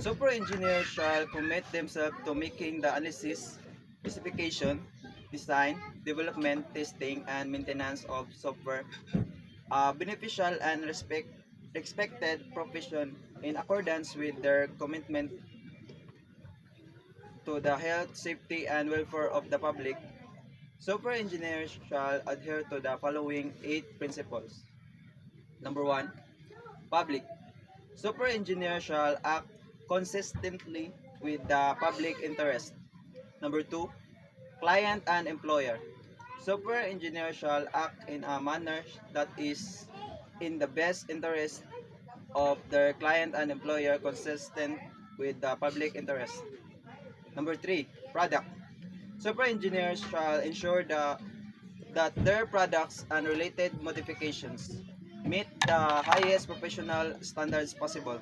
Software engineers shall commit themselves to making the analysis, specification, design, development, testing, and maintenance of software beneficial and expected profession in accordance with their commitment to the health, safety, and welfare of the public. Software engineers shall adhere to the following 8 principles. Number 1, public. Software engineers shall act consistently with the public interest. Number 2, client and employer. Software engineers shall act in a manner that is in the best interest of their client and employer consistent with the public interest. Number 3, product. Software engineers shall ensure that their products and related modifications meet the highest professional standards possible.